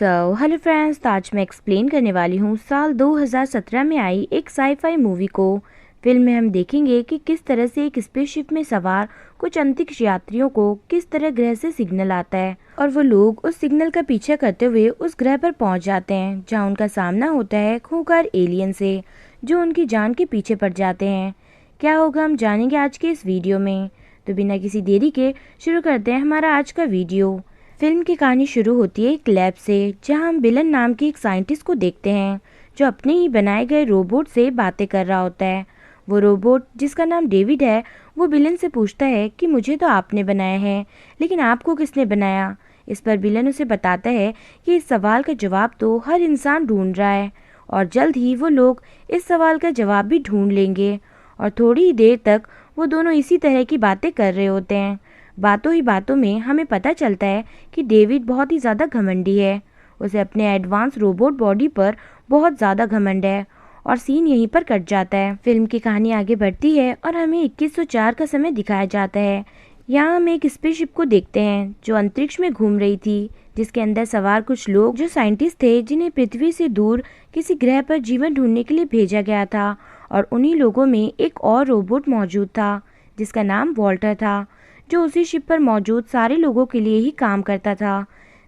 Hello friends, तो आज मैं एक्सप्लेन करने वाली हूँ साल 2017 में आई एक साईफाई मूवी को। फिल्म में हम देखेंगे कि किस तरह से एक स्पेसशिप में सवार कुछ अंतरिक्ष यात्रियों को किस तरह ग्रह से सिग्नल आता है और वो लोग उस सिग्नल का पीछा करते हुए उस ग्रह पर पहुंच जाते हैं, जहां उनका सामना होता है खूंखार एलियन से जो उनकी जान के पीछे पड़ जाते हैं। क्या होगा हम जानेंगे आज के इस वीडियो में। तो बिना किसी देरी के शुरू करते हैं हमारा आज का वीडियो। फिल्म की कहानी शुरू होती है एक लैब से, जहां हम बिलन नाम के एक साइंटिस्ट को देखते हैं जो अपने ही बनाए गए रोबोट से बातें कर रहा होता है। वो रोबोट, जिसका नाम डेविड है, वो बिलन से पूछता है कि मुझे तो आपने बनाया है, लेकिन आपको किसने बनाया। इस पर बिलन उसे बताता है कि इस सवाल का जवाब तो हर इंसान ढूंढ रहा है और जल्द ही वो लोग इस सवाल का जवाब भी ढूंढ लेंगे। और थोड़ी ही देर तक वो दोनों इसी तरह की बातें कर रहे होते हैं। बातों ही बातों में हमें पता चलता है कि डेविड बहुत ही ज़्यादा घमंडी है। उसे अपने एडवांस रोबोट बॉडी पर बहुत ज़्यादा घमंड है और सीन यहीं पर कट जाता है। फिल्म की कहानी आगे बढ़ती है और हमें 2104 का समय दिखाया जाता है। यहाँ हम एक स्पेसशिप को देखते हैं जो अंतरिक्ष में घूम रही थी, जिसके अंदर सवार कुछ लोग जो साइंटिस्ट थे, जिन्हें पृथ्वी से दूर किसी ग्रह पर जीवन ढूंढने के लिए भेजा गया था। और उन्हीं लोगों में एक और रोबोट मौजूद था जिसका नाम वॉल्टर था, जो उसी शिप पर मौजूद सारे लोगों के लिए ही काम करता था।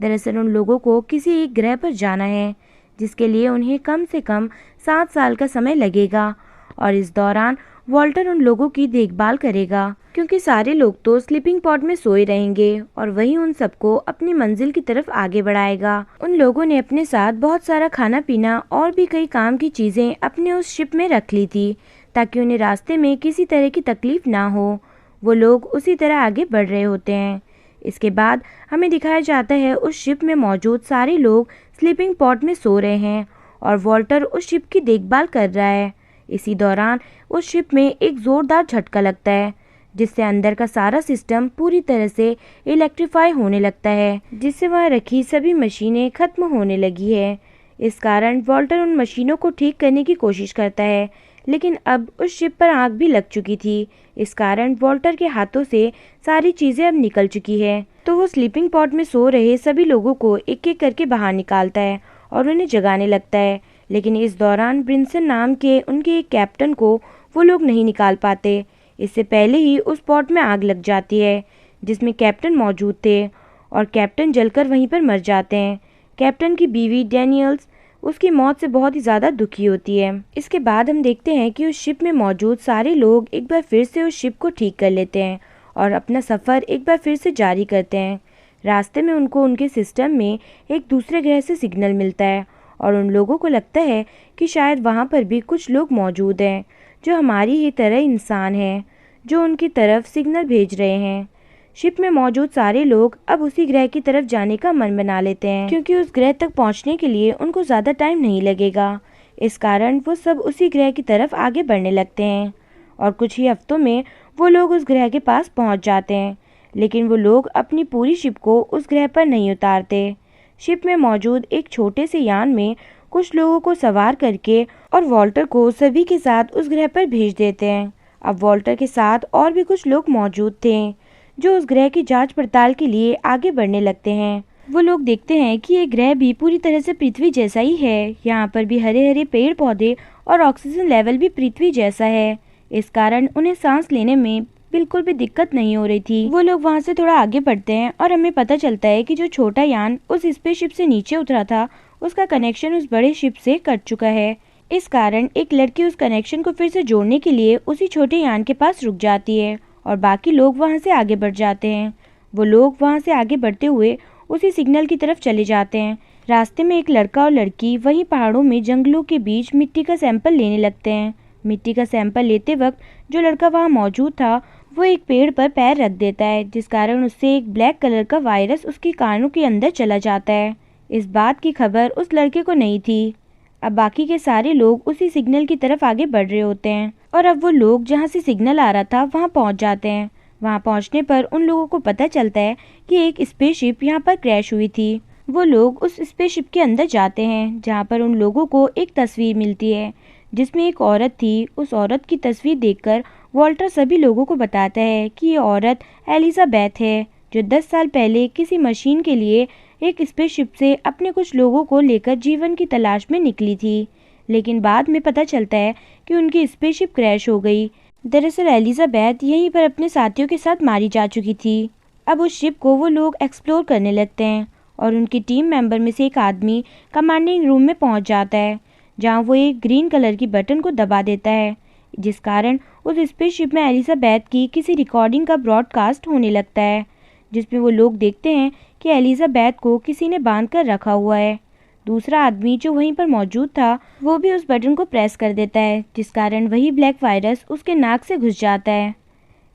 दरअसल उन लोगों को किसी एक ग्रह पर जाना है, जिसके लिए उन्हें कम से कम 7 साल का समय लगेगा और इस दौरान वॉल्टर उन लोगों की देखभाल करेगा, क्योंकि सारे लोग तो स्लीपिंग पॉड में सोए रहेंगे और वही उन सबको अपनी मंजिल की तरफ आगे बढ़ाएगा। उन लोगों ने अपने साथ बहुत सारा खाना पीना और भी कई काम की चीजें अपने उस शिप में रख ली थी, ताकि उन्हें रास्ते में किसी तरह की तकलीफ ना हो। वो लोग उसी तरह आगे बढ़ रहे होते हैं। इसके बाद हमें दिखाया जाता है उस शिप में मौजूद सारे लोग स्लीपिंग पॉड में सो रहे हैं और वॉल्टर उस शिप की देखभाल कर रहा है। इसी दौरान उस शिप में एक जोरदार झटका लगता है, जिससे अंदर का सारा सिस्टम पूरी तरह से इलेक्ट्रीफाई होने लगता है, जिससे वहाँ रखी सभी मशीनें खत्म होने लगी है। इस कारण वॉल्टर उन मशीनों को ठीक करने की कोशिश करता है, लेकिन अब उस शिप पर आग भी लग चुकी थी। इस कारण वॉल्टर के हाथों से सारी चीजें अब निकल चुकी है। तो वो स्लीपिंग पॉड में सो रहे सभी लोगों को एक एक करके बाहर निकालता है और उन्हें जगाने लगता है, लेकिन इस दौरान ब्रिंसन नाम के उनके एक कैप्टन को वो लोग नहीं निकाल पाते। इससे पहले ही उस पॉड में आग लग जाती है जिसमें कैप्टन मौजूद थे और कैप्टन जलकर वहीं पर मर जाते हैं। कैप्टन की बीवी डैनियल्स उसकी मौत से बहुत ही ज़्यादा दुखी होती है। इसके बाद हम देखते हैं कि उस शिप में मौजूद सारे लोग एक बार फिर से उस शिप को ठीक कर लेते हैं और अपना सफ़र एक बार फिर से जारी करते हैं। रास्ते में उनको उनके सिस्टम में एक दूसरे ग्रह से सिग्नल मिलता है और उन लोगों को लगता है कि शायद वहाँ पर भी कुछ लोग मौजूद हैं जो हमारी ही तरह इंसान हैं, जो उनकी तरफ सिग्नल भेज रहे हैं। शिप में मौजूद सारे लोग अब उसी ग्रह की तरफ जाने का मन बना लेते हैं, क्योंकि उस ग्रह तक पहुंचने के लिए उनको ज़्यादा टाइम नहीं लगेगा। इस कारण वो सब उसी ग्रह की तरफ आगे बढ़ने लगते हैं और कुछ ही हफ्तों में वो लोग उस ग्रह के पास पहुंच जाते हैं। लेकिन वो लोग अपनी पूरी शिप को उस ग्रह पर नहीं उतारते। शिप में मौजूद एक छोटे से यान में कुछ लोगों को सवार करके और वॉल्टर को सभी के साथ उस ग्रह पर भेज देते हैं। अब वॉल्टर के साथ और भी कुछ लोग मौजूद थे जो उस ग्रह की जांच पड़ताल के लिए आगे बढ़ने लगते हैं। वो लोग देखते हैं कि ये ग्रह भी पूरी तरह से पृथ्वी जैसा ही है। यहाँ पर भी हरे हरे पेड़ पौधे और ऑक्सीजन लेवल भी पृथ्वी जैसा है। इस कारण उन्हें सांस लेने में बिल्कुल भी दिक्कत नहीं हो रही थी। वो लोग वहाँ से थोड़ा आगे बढ़ते हैं और हमें पता चलता है कि जो छोटा यान उस स्पेसशिप से नीचे उतरा था, उसका कनेक्शन उस बड़े शिप से कट चुका है। इस कारण एक लड़की उस कनेक्शन को फिर से जोड़ने के लिए उसी छोटे यान के पास रुक जाती है और बाकी लोग वहां से आगे बढ़ जाते हैं। वो लोग वहां से आगे बढ़ते हुए उसी सिग्नल की तरफ चले जाते हैं। रास्ते में एक लड़का और लड़की वहीं पहाड़ों में जंगलों के बीच मिट्टी का सैंपल लेने लगते हैं। मिट्टी का सैंपल लेते वक्त जो लड़का वहां मौजूद था, वो एक पेड़ पर पैर रख देता है, जिस कारण उससे एक ब्लैक कलर का वायरस उसके कानों के अंदर चला जाता है। इस बात की खबर उस लड़के को नहीं थी। अब बाकी के सारे लोग उसी सिग्नल की तरफ आगे बढ़ रहे होते हैं और अब वो लोग जहाँ से सिग्नल आ रहा था वहाँ पहुँच जाते हैं। वहाँ पहुँचने पर उन लोगों को पता चलता है कि एक स्पेसशिप यहाँ पर क्रैश हुई थी। वो लोग उस स्पेसशिप के अंदर जाते हैं, जहाँ पर उन लोगों को एक तस्वीर मिलती है जिसमें एक औरत थी। उस औरत की तस्वीर देखकर वॉल्टर सभी लोगों को बताता है कि ये औरत एलिजाबेथ है, जो 10 साल पहले किसी मशीन के लिए एक स्पेसशिप से अपने कुछ लोगों को लेकर जीवन की तलाश में निकली थी, लेकिन बाद में पता चलता है कि उनकी स्पेसशिप क्रैश हो गई। दरअसल एलिजाबेथ यहीं पर अपने साथियों के साथ मारी जा चुकी थी। अब उस शिप को वो लोग एक्सप्लोर करने लगते हैं और उनकी टीम मेंबर में से एक आदमी कमांडिंग रूम में पहुंच जाता है, जहां वो एक ग्रीन कलर की बटन को दबा देता है, जिस कारण उस स्पेसशिप में एलिजाबेथ की किसी रिकॉर्डिंग का ब्रॉडकास्ट होने लगता है, जिसमें वो लोग देखते हैं कि एलिजाबेथ को किसी ने बांध कर रखा हुआ है। दूसरा आदमी जो वहीं पर मौजूद था वो भी उस बटन को प्रेस कर देता है, जिस कारण वही ब्लैक वायरस उसके नाक से घुस जाता है।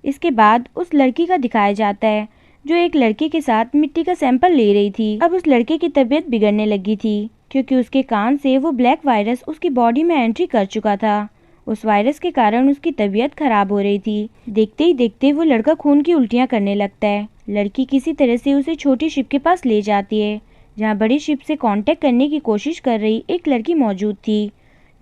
इसके बाद उस लड़की का दिखाया जाता है जो एक लड़के के साथ मिट्टी का सैंपल ले रही थी। अब उस लड़के की तबीयत बिगड़ने लगी थी क्योंकि उसके कान से वो ब्लैक वायरस उसकी बॉडी में एंट्री कर चुका था। उस वायरस के कारण उसकी तबीयत खराब हो रही थी। देखते ही देखते वो लड़का खून की उल्टियां करने लगता है। लड़की किसी तरह से उसे छोटी शिप के पास ले जाती है, जहां बड़ी शिप से कांटेक्ट करने की कोशिश कर रही एक लड़की मौजूद थी,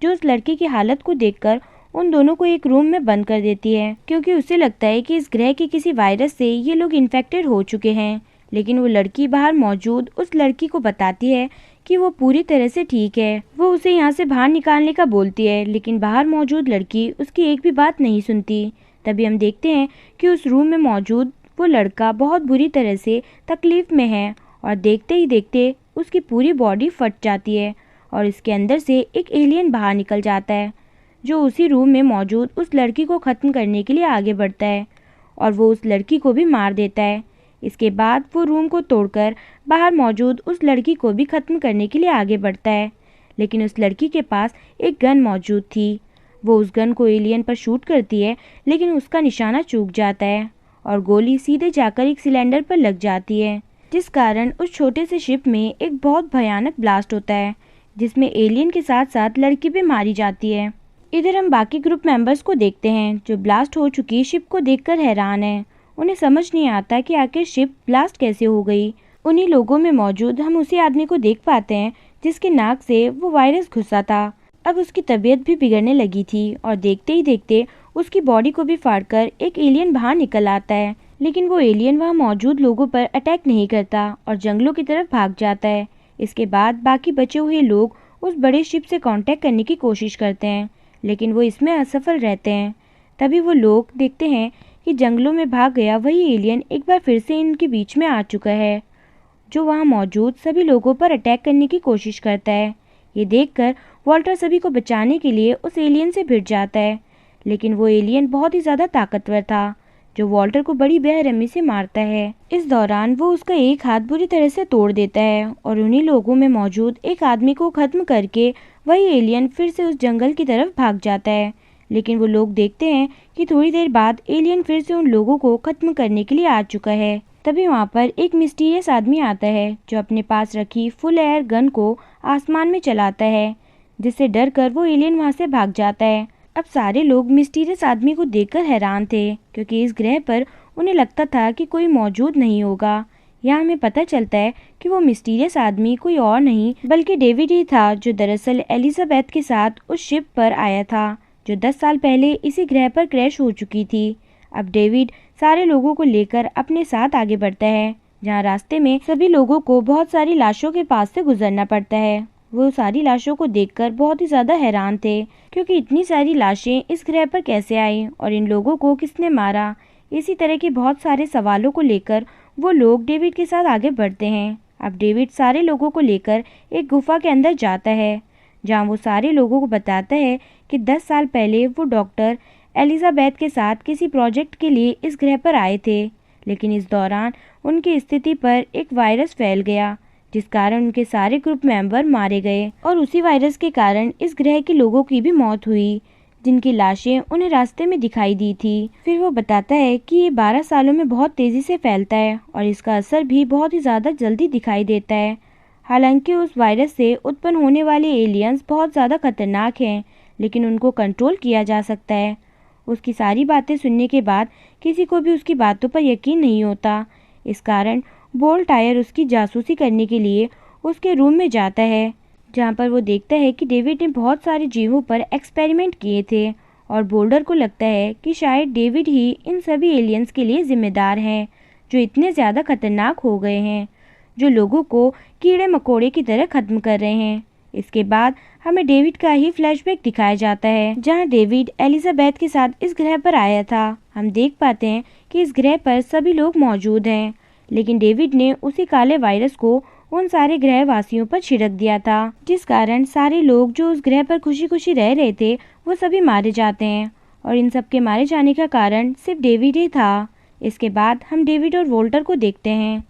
जो उस लड़के की हालत को देखकर उन दोनों को एक रूम में बंद कर देती है, क्योंकि उसे लगता है कि इस ग्रह के किसी वायरस से ये लोग इन्फेक्टेड हो चुके हैं। लेकिन वो लड़की बाहर मौजूद उस लड़की को बताती है कि वो पूरी तरह से ठीक है। वो उसे यहाँ से बाहर निकालने का बोलती है, लेकिन बाहर मौजूद लड़की उसकी एक भी बात नहीं सुनती। तभी हम देखते हैं कि उस रूम में मौजूद वो लड़का बहुत बुरी तरह से तकलीफ में है और देखते ही देखते उसकी पूरी बॉडी फट जाती है और इसके अंदर से एक एलियन बाहर निकल जाता है, जो उसी रूम में मौजूद उस लड़की को ख़त्म करने के लिए आगे बढ़ता है और वो उस लड़की को भी मार देता है। इसके बाद वो रूम को तोड़कर बाहर मौजूद उस लड़की को भी ख़त्म करने के लिए आगे बढ़ता है, लेकिन उस लड़की के पास एक गन मौजूद थी। वो उस गन को एलियन पर शूट करती है, लेकिन उसका निशाना चूक जाता है और गोली सीधे जाकर एक सिलेंडर पर लग जाती है, जिस कारण उस छोटे से शिप में एक बहुत भयानक ब्लास्ट होता है, जिसमें एलियन के साथ साथ लड़की भी मारी जाती है। इधर हम बाकी ग्रुप मेंबर्स को देखते हैं जो ब्लास्ट हो चुकी शिप को देखकर हैरान हैं। उन्हें समझ नहीं आता कि आखिर शिप ब्लास्ट कैसे हो गई। उन्हीं लोगों में मौजूद हम उसी आदमी को देख पाते हैं जिसके नाक से वो वायरस घुसा था। अब उसकी तबीयत भी बिगड़ने लगी थी और देखते ही देखते उसकी बॉडी को भी फाड़कर एक एलियन बाहर निकल आता है, लेकिन वो एलियन वहाँ मौजूद लोगों पर अटैक नहीं करता और जंगलों की तरफ भाग जाता है। इसके बाद बाकी बचे हुए लोग उस बड़े शिप से कांटेक्ट करने की कोशिश करते हैं, लेकिन वो इसमें असफल रहते हैं। तभी वो लोग देखते हैं कि जंगलों में भाग गया वही एलियन एक बार फिर से इनके बीच में आ चुका है, जो वहाँ मौजूद सभी लोगों पर अटैक करने की कोशिश करता है। ये देखकर वॉल्टर सभी को बचाने के लिए उस एलियन से भिड़ जाता है, लेकिन वो एलियन बहुत ही ज़्यादा ताकतवर था, जो वॉल्टर को बड़ी बेरहमी से मारता है। इस दौरान वो उसका एक हाथ बुरी तरह से तोड़ देता है और उन्हीं लोगों में मौजूद एक आदमी को खत्म करके वही एलियन फिर से उस जंगल की तरफ भाग जाता है। लेकिन वो लोग देखते हैं कि थोड़ी देर बाद एलियन फिर से उन लोगों को खत्म करने के लिए आ चुका है। तभी वहाँ पर एक मिस्टीरियस आदमी आता है जो अपने पास रखी फुल एयर गन को आसमान में चलाता है, जिससे डर कर वो एलियन वहाँ से भाग जाता है। अब सारे लोग मिस्टीरियस आदमी को देखकर हैरान थे, क्योंकि इस ग्रह पर उन्हें लगता था कि कोई मौजूद नहीं होगा। यहाँ हमें पता चलता है कि वो मिस्टीरियस आदमी कोई और नहीं बल्कि डेविड ही था, जो दरअसल एलिजाबेथ के साथ उस शिप पर आया था, जो 10 साल पहले इसी ग्रह पर क्रैश हो चुकी थी। अब डेविड सारे लोगों को लेकर अपने साथ आगे बढ़ता है, जहाँ रास्ते में सभी लोगों को बहुत सारी लाशों के पास से गुजरना पड़ता है। वो सारी लाशों को देखकर बहुत ही ज्यादा हैरान थे, क्योंकि इतनी सारी लाशें इस ग्रह पर कैसे आई और इन लोगों को किसने मारा। इसी तरह के बहुत सारे सवालों को लेकर वो लोग डेविड के साथ आगे बढ़ते हैं। अब डेविड सारे लोगों को लेकर एक गुफा के अंदर जाता है, जहाँ वो सारे लोगों को बताता है कि 10 साल पहले वो डॉक्टर एलिजाबेथ के साथ किसी प्रोजेक्ट के लिए इस ग्रह पर आए थे, लेकिन इस दौरान उनकी स्थिति पर एक वायरस फैल गया, जिस कारण उनके सारे ग्रुप मेंबर मारे गए और उसी वायरस के कारण इस ग्रह के लोगों की भी मौत हुई, जिनकी लाशें उन्हें रास्ते में दिखाई दी थी। फिर वो बताता है कि ये 12 सालों में बहुत तेजी से फैलता है और इसका असर भी बहुत ही ज़्यादा जल्दी दिखाई देता है। हालांकि उस वायरस से उत्पन्न होने वाले एलियंस बहुत ज़्यादा खतरनाक हैं, लेकिन उनको कंट्रोल किया जा सकता है। उसकी सारी बातें सुनने के बाद किसी को भी उसकी बातों पर यकीन नहीं होता। इस कारण बोल्टायर उसकी जासूसी करने के लिए उसके रूम में जाता है, जहाँ पर वो देखता है कि डेविड ने बहुत सारे जीवों पर एक्सपेरिमेंट किए थे और बोल्डर को लगता है कि शायद डेविड ही इन सभी एलियंस के लिए जिम्मेदार हैं, जो इतने ज़्यादा खतरनाक हो गए हैं, जो लोगों को कीड़े मकोड़े की तरह खत्म कर रहे हैं। इसके बाद हमें डेविड का ही फ्लैशबैक दिखाया जाता है, जहां डेविड एलिजाबेथ के साथ इस ग्रह पर आया था। हम देख पाते हैं कि इस ग्रह पर सभी लोग मौजूद हैं, लेकिन डेविड ने उसी काले वायरस को उन सारे ग्रहवासियों पर छिड़क दिया था, जिस कारण सारे लोग जो उस ग्रह पर खुशी खुशी रह रहे थे वो सभी मारे जाते हैं। और इन सब के मारे जाने का कारण सिर्फ डेविड ही था। इसके बाद हम डेविड और वोल्टर को देखते हैं।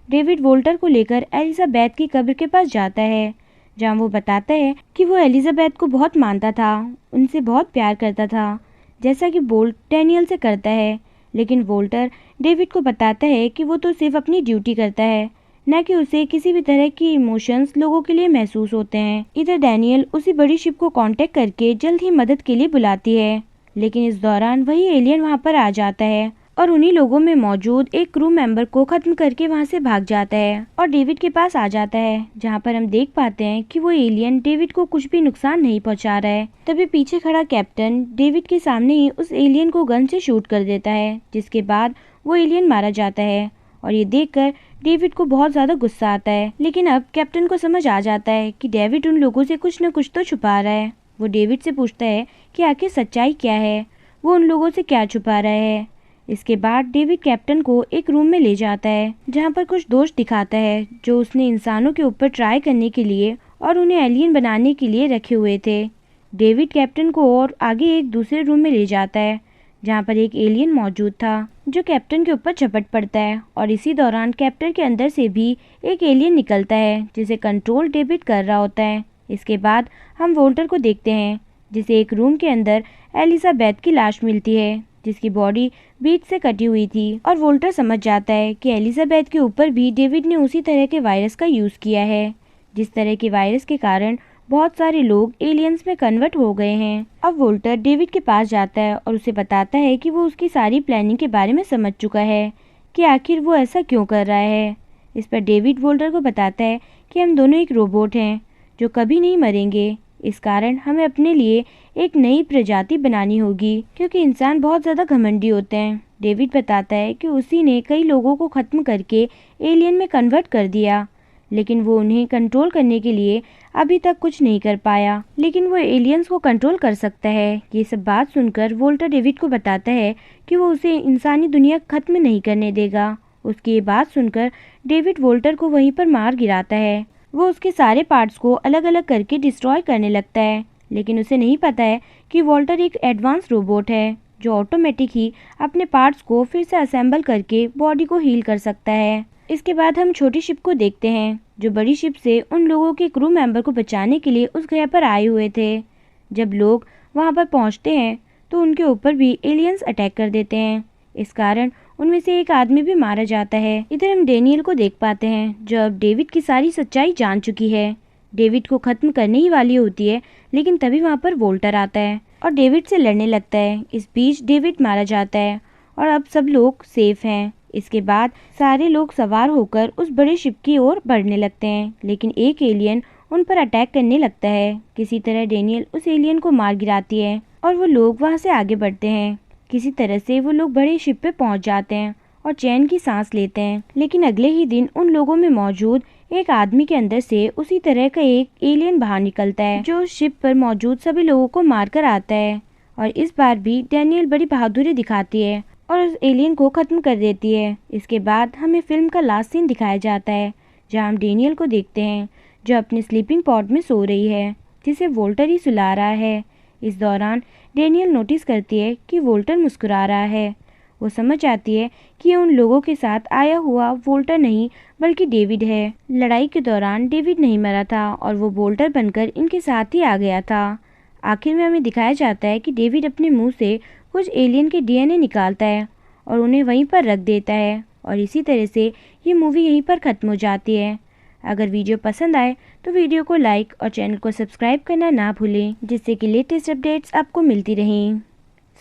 डेविड वोल्टर को लेकर एलिजाबेथ की कब्र के पास जाता है, जहाँ वो बताता है कि वो एलिजाबेथ को बहुत मानता था, उनसे बहुत प्यार करता था, जैसा कि बोल्ट डैनियल से करता है। लेकिन वोल्टर डेविड को बताता है कि वो तो सिर्फ अपनी ड्यूटी करता है, न कि उसे किसी भी तरह की इमोशंस लोगों के लिए महसूस होते हैं। इधर डैनियल उसी बड़ी शिप को कांटेक्ट करके जल्द ही मदद के लिए बुलाती है, लेकिन इस दौरान वही एलियन वहां पर आ जाता है और उन्हीं लोगों में मौजूद एक क्रू मेंबर को खत्म करके वहां से भाग जाता है और डेविड के पास आ जाता है, जहां पर हम देख पाते हैं कि वो एलियन डेविड को कुछ भी नुकसान नहीं पहुंचा रहा है। तभी पीछे खड़ा कैप्टन डेविड के सामने ही उस एलियन को गन से शूट कर देता है, जिसके बाद वो एलियन मारा जाता है। और ये देखकर डेविड को बहुत ज्यादा गुस्सा आता है, लेकिन अब कैप्टन को समझ आ जाता है कि डेविड उन लोगों से कुछ न कुछ तो छुपा रहा है। वो डेविड से पूछता है कि आखिर सच्चाई क्या है, वो उन लोगों से क्या छुपा रहा है। इसके बाद डेविड कैप्टन को एक रूम में ले जाता है, जहाँ पर कुछ दोष दिखाता है जो उसने इंसानों के ऊपर ट्राई करने के लिए और उन्हें एलियन बनाने के लिए रखे हुए थे। डेविड कैप्टन को और आगे एक दूसरे रूम में ले जाता है, जहाँ पर एक एलियन मौजूद था जो कैप्टन के ऊपर झपट पड़ता है और इसी दौरान कैप्टन के अंदर से भी एक एलियन निकलता है, जिसे कंट्रोल डेविड कर रहा होता है। इसके बाद हम वोल्टर को देखते हैं, जिसे एक रूम के अंदर एलिजाबेथ की लाश मिलती है, जिसकी बॉडी बीच से कटी हुई थी। और वोल्टर समझ जाता है कि एलिजाबेथ के ऊपर भी डेविड ने उसी तरह के वायरस का यूज किया है, जिस तरह के वायरस के कारण बहुत सारे लोग एलियंस में कन्वर्ट हो गए हैं। अब वोल्टर डेविड के पास जाता है और उसे बताता है कि वो उसकी सारी प्लानिंग के बारे में समझ चुका है कि आखिर वो ऐसा क्यों कर रहा है। इस पर डेविड वोल्टर को बताता है कि हम दोनों एक रोबोट हैं जो कभी नहीं मरेंगे, इस कारण हमें अपने लिए एक नई प्रजाति बनानी होगी, क्योंकि इंसान बहुत ज़्यादा घमंडी होते हैं। डेविड बताता है कि उसी ने कई लोगों को ख़त्म करके एलियन में कन्वर्ट कर दिया, लेकिन वो उन्हें कंट्रोल करने के लिए अभी तक कुछ नहीं कर पाया, लेकिन वो एलियंस को कंट्रोल कर सकता है। ये सब बात सुनकर वोल्टर डेविड को बताता है कि वो उसे इंसानी दुनिया खत्म नहीं करने देगा। उसकी ये बात सुनकर डेविड वोल्टर को वहीं पर मार गिराता है। वो उसके सारे पार्ट्स को अलग अलग करके डिस्ट्रॉय करने लगता है, लेकिन उसे नहीं पता है कि वोल्टर एक एडवांस रोबोट है जो ऑटोमेटिक ही अपने पार्ट्स को फिर से असेंबल करके बॉडी को हील कर सकता है। इसके बाद हम छोटी शिप को देखते हैं, जो बड़ी शिप से उन लोगों के क्रू मेंबर को बचाने के लिए उस ग्रह पर आए हुए थे। जब लोग वहां पर पहुंचते हैं तो उनके ऊपर भी एलियंस अटैक कर देते हैं, इस कारण उनमें से एक आदमी भी मारा जाता है। इधर हम डेनियल को देख पाते हैं, जो अब डेविड की सारी सच्चाई जान चुकी है। डेविड को खत्म करने ही वाली होती है, लेकिन तभी वहां पर वोल्टर आता है और डेविड से लड़ने लगता है। इस बीच डेविड मारा जाता है और अब सब लोग सेफ हैं। इसके बाद सारे लोग सवार होकर उस बड़े शिप की ओर बढ़ने लगते हैं, लेकिन एक एलियन उन पर अटैक करने लगता है। किसी तरह डेनियल उस एलियन को मार गिराती है और वो लोग वहां से आगे बढ़ते हैं। किसी तरह से वो लोग बड़े शिप पे पहुंच जाते हैं और चैन की सांस लेते हैं, लेकिन अगले ही दिन उन लोगों में मौजूद एक आदमी के अंदर से उसी तरह का एक एलियन बाहर निकलता है, जो शिप पर मौजूद सभी लोगों को मारकर आता है। और इस बार भी डैनियल बड़ी बहादुरी दिखाती है और उस एलियन को खत्म कर देती है। इसके बाद हमें फिल्म का लास्ट सीन दिखाया जाता है, जहाँ हम डैनियल को देखते हैं जो अपने स्लीपिंग पॉड में सो रही है, जिसे वोल्टर ही सुला रहा है। इस दौरान डैनियल नोटिस करती है कि वोल्टर मुस्कुरा रहा है। वो समझ आती है कि ये उन लोगों के साथ आया हुआ वोल्टर नहीं बल्कि डेविड है। लड़ाई के दौरान डेविड नहीं मरा था और वो वोल्टर बनकर इनके साथ ही आ गया था। आखिर में हमें दिखाया जाता है कि डेविड अपने मुंह से कुछ एलियन के डीएनए निकालता है और उन्हें वहीं पर रख देता है, और इसी तरह से ये मूवी यहीं पर ख़त्म हो जाती है। अगर वीडियो पसंद आए तो वीडियो को लाइक और चैनल को सब्सक्राइब करना ना भूलें, जिससे कि लेटेस्ट अपडेट्स आपको मिलती रहें।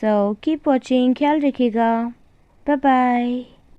सो कीप वॉचिंग, ख्याल रखिएगा, बाय बाय।